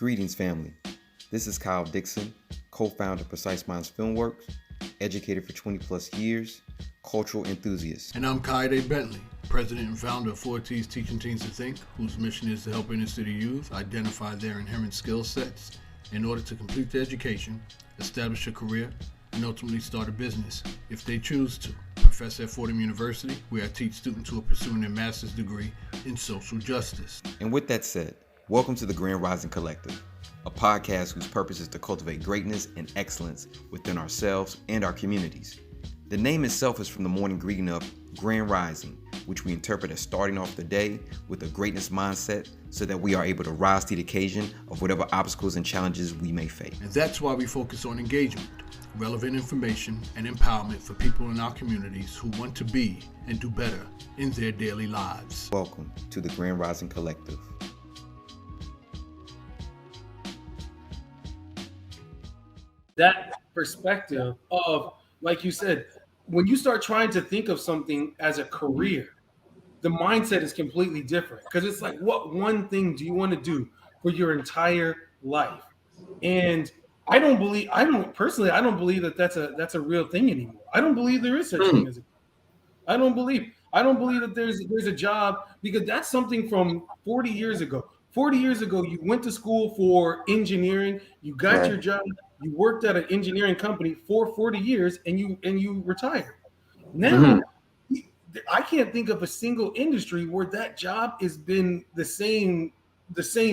Greetings, family. This is Kyle Dixon, co-founder of Precise Minds Filmworks, educator for 20 plus years, cultural enthusiast. And I'm Kayode Bentley, president and founder of 4T's Teaching Teens to Think, whose mission is to help inner city youth identify their inherent skill sets in order to complete their education, establish a career, and ultimately start a business if they choose to. Professor at Fordham University, where I teach students who are pursuing their master's degree in social justice. And with that said, welcome to the Grand Rising Collective, a podcast whose purpose is to cultivate greatness and excellence within ourselves and our communities. The name itself is from the morning greeting of Grand Rising, which we interpret as starting off the day with a greatness mindset so that we are able to rise to the occasion of whatever obstacles and challenges we may face. And that's why we focus on engagement, relevant information, and empowerment for people in our communities who want to be and do better in their daily lives. Welcome to the Grand Rising Collective. That perspective of, like you said, when you start trying to think of something as a career, the mindset is completely different, because it's like, what one thing do you want to do for your entire life? And I don't believe that that's a real thing anymore. I don't believe there is such a thing as I don't believe that there's a job, because that's something from 40 years ago. 40 years ago, you went to school for engineering, you got your job, you worked at an engineering company for 40 years, and you retired. Now, I can't think of a single industry where that job has been the same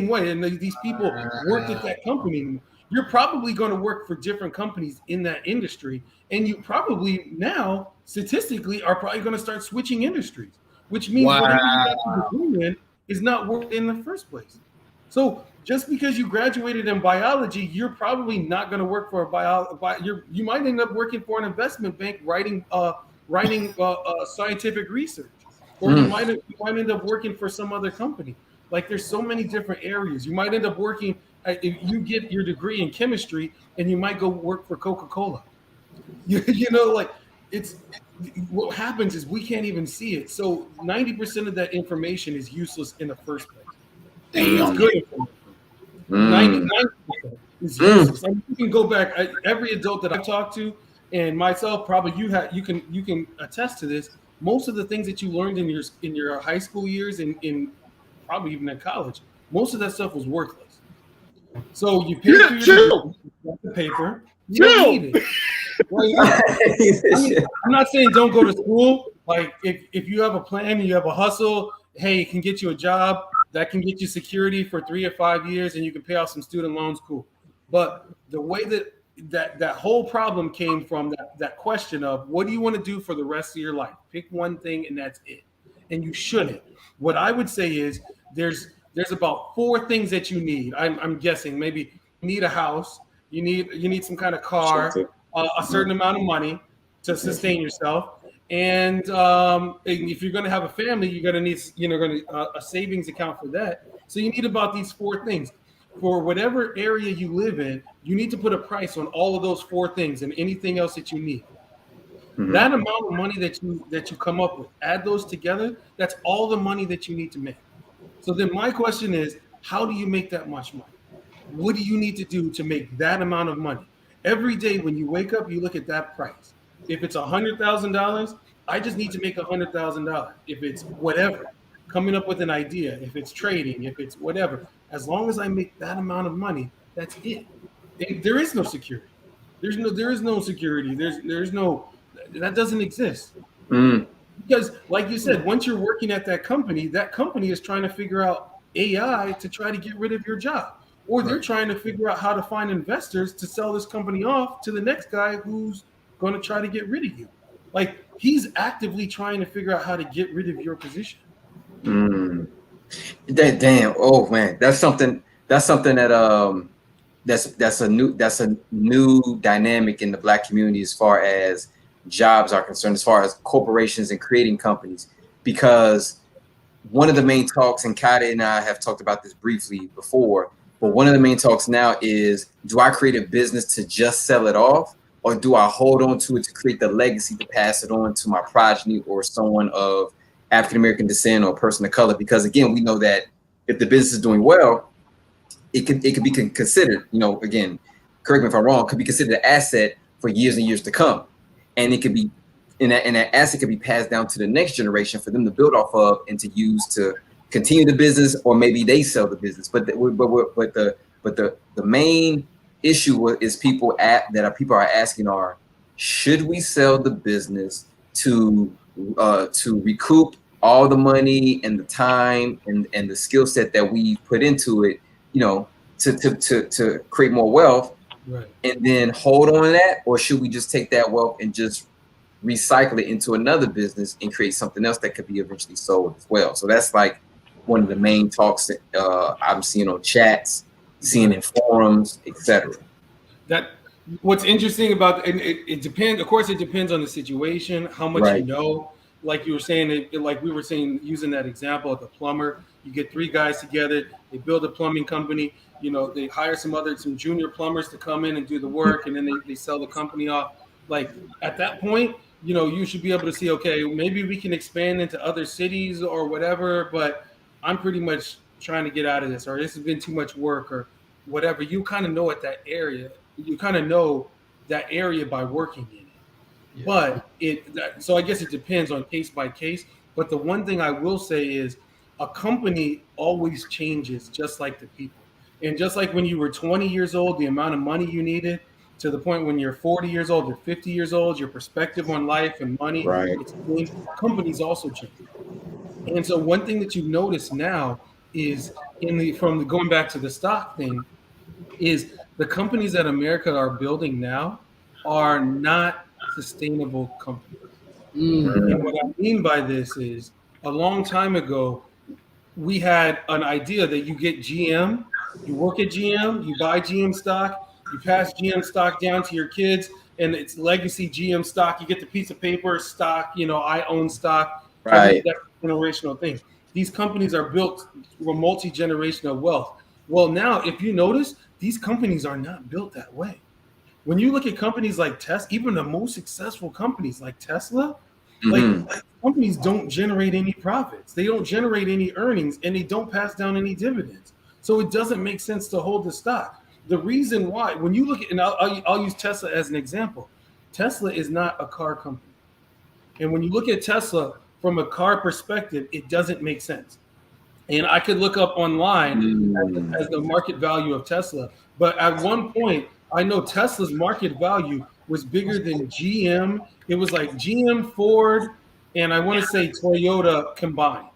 way, and these people worked at that company. You're probably going to work for different companies in that industry, and you probably now, statistically, are probably going to start switching industries, which means whatever you got to do in is not working in the first place. So just because you graduated in biology, you're probably not going to work for you might end up working for an investment bank writing scientific research, or you might end up working for some other company. Like, there's so many different areas. You might end up working, if you get your degree in chemistry, and you might go work for Coca-Cola. It's what happens is we can't even see it. So 90% of that information is useless in the first place. It's good information. 90% is useless. I mean, you can go back. Every adult that I've talked to, and myself, probably you can attest to this. Most of the things that you learned in your high school years, and in probably even in college, most of that stuff was worthless. So you pay for your paper. You don't need it. I'm not saying don't go to school. Like, if you have a plan, you have a hustle, hey, it can get you a job that can get you security for 3 or 5 years, and you can pay off some student loans, cool. But the way that whole problem came from that question of, what do you want to do for the rest of your life? Pick one thing, and that's it. And you shouldn't. What I would say is there's about 4 things that you need. I'm guessing maybe you need a house, you need some kind of car, a certain amount of money to sustain yourself. And if you're going to have a family, you're going to need a savings account for that. So you need about these 4 things. For whatever area you live in, you need to put a price on all of those 4 things and anything else that you need. That amount of money that you come up with, add those together, that's all the money that you need to make. So then my question is, how do you make that much money? What do you need to do to make that amount of money? Every day when you wake up, you look at that price. If it's $100,000, I just need to make $100,000. If it's whatever, coming up with an idea, if it's trading, if it's whatever, as long as I make that amount of money, that's it. There is no security. There is no security. That doesn't exist. Because, like you said, once you're working at that company is trying to figure out AI to try to get rid of your job. Or they're trying to figure out how to find investors to sell this company off to the next guy who's going to try to get rid of you. Like, he's actively trying to figure out how to get rid of your position. Damn. Oh man, that's something that that's a new dynamic in the Black community as far as jobs are concerned, as far as corporations and creating companies. Because one of the main talks, and Kayode and I have talked about this briefly before, but one of the main talks now is, do I create a business to just sell it off, or do I hold on to it to create the legacy to pass it on to my progeny or someone of African-American descent or person of color? Because again, we know that if the business is doing well, it could be considered, again, correct me if I'm wrong, could be considered an asset for years and years to come, and it could be, and that asset could be passed down to the next generation for them to build off of and to use to continue the business, or maybe they sell the business. But the main issue is people are asking are, should we sell the business to recoup all the money and the time and the skill set that we put into it, to create more wealth, right, and then hold on to that, or should we just take that wealth and just recycle it into another business and create something else that could be eventually sold as well? So that's like one of the main talks that I'm seeing on chats, seeing in forums, etc. That what's interesting about, and it depends. Of course, it depends on the situation, how much Right. you know. Like you were saying, like we were saying, using that example of the plumber, you get 3 guys together, they build a plumbing company. They hire some junior plumbers to come in and do the work, and then they sell the company off. Like at that point, you should be able to see, okay, maybe we can expand into other cities or whatever, but I'm pretty much trying to get out of this, or this has been too much work, or whatever. You kind of know at that area. You kind of know that area by working in it. Yeah. But so I guess it depends on case by case. But the one thing I will say is a company always changes, just like the people. And just like when you were 20 years old, the amount of money you needed, to the point when you're 40 years old or 50 years old, your perspective on life and money, Right. companies also change. And so one thing that you notice now is going back to the stock thing, is the companies that America are building now are not sustainable companies. And what I mean by this is, a long time ago, we had an idea that you get GM, you work at GM, you buy GM stock, you pass GM stock down to your kids, and it's legacy GM stock. You get the piece of paper, stock, I own stock. Right. That's a generational thing. These companies are built for multi-generational wealth. Well, now, if you notice, these companies are not built that way. When you look at companies like Tesla, even the most successful companies like Tesla, like companies don't generate any profits. They don't generate any earnings, and they don't pass down any dividends. So it doesn't make sense to hold the stock. The reason why, when you look at, and I'll use Tesla as an example. Tesla is not a car company. And when you look at Tesla from a car perspective, it doesn't make sense. And I could look up online as the market value of Tesla. But at one point, I know Tesla's market value was bigger than GM. It was like GM, Ford, and I want to say Toyota combined.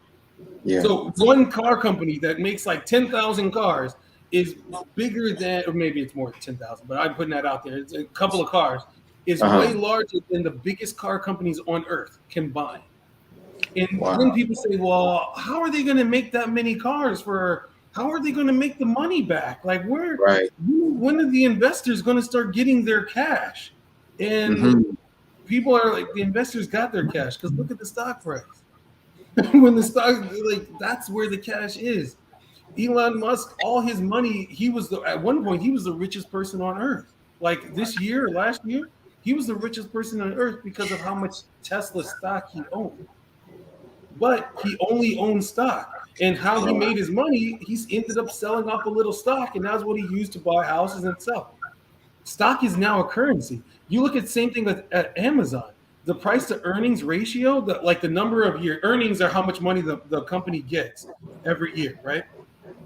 Yeah. So one car company that makes like 10,000 cars is bigger than, or maybe it's more than 10,000, but I'm putting that out there. It's a couple of cars, is way larger than the biggest car companies on earth combined. And then people say, well, how are they going to make that many cars how are they going to make the money back? Like, when are the investors going to start getting their cash? And people are like, the investors got their cash because look at the stock price. When the stock, that's where the cash is. Elon Musk, all his money, at one point, he was the richest person on earth. Like this year, last year, he was the richest person on earth because of how much Tesla stock he owned. But he only owned stock. And how he made his money, he's ended up selling off a little stock, and that's what he used to buy houses and sell. Stock is now a currency. You look at the same thing at Amazon. The price to earnings ratio, the number of year earnings are how much money the company gets every year, right?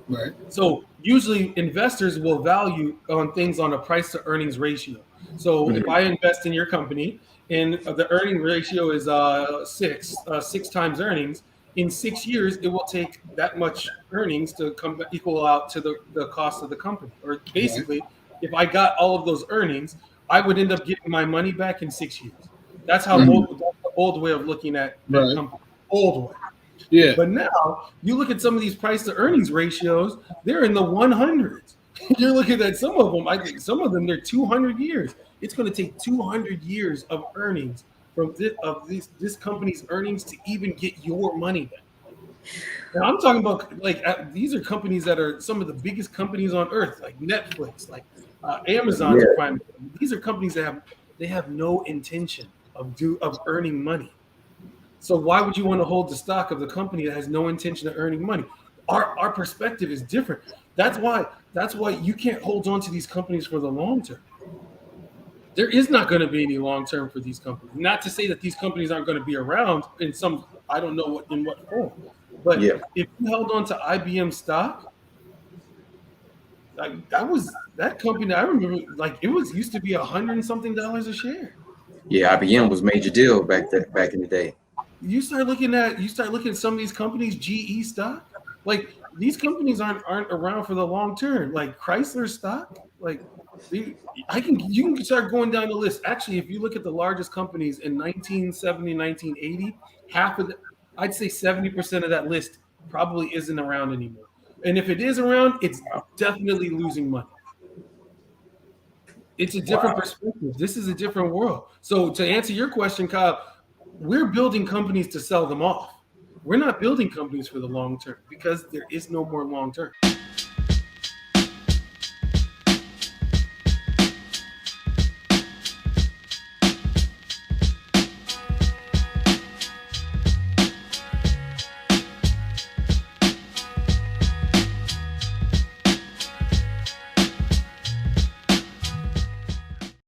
Right. So usually investors will value on things on a price to earnings ratio. So if I invest in your company and the earning ratio is six times earnings, in 6 years, it will take that much earnings to equal out to the cost of the company. Or basically, if I got all of those earnings, I would end up getting my money back in 6 years. That's how that's the old way of looking at that company. Old way. Yeah. But now you look at some of these price to earnings ratios, they're in the 100s. You're looking at some of them, I think some of them, they're 200 years. It's going to take 200 years of earnings from this company's earnings to even get your money back. Now I'm talking about these are companies that are some of the biggest companies on earth, like Netflix, like Amazon. These are companies that have no intention of earning money. So why would you want to hold the stock of the company that has no intention of earning money? Our perspective is different. That's why That's why you can't hold on to these companies for the long term. There is not going to be any long term for these companies. Not to say that these companies aren't going to be around in some, I don't know in what form. But Yeah. if you held on to IBM stock, like that company, I remember, like it was used to be $100 and something a share. Yeah, IBM was major deal back in the day. You start looking at some of these companies, GE stock, like these companies aren't around for the long term. Like Chrysler stock, like you can start going down the list. Actually, if you look at the largest companies in 1970, 1980, I'd say 70% of that list probably isn't around anymore. And if it is around, it's definitely losing money. It's a different perspective. This is a different world. So to answer your question, Kyle, we're building companies to sell them off. We're not building companies for the long term because there is no more long term.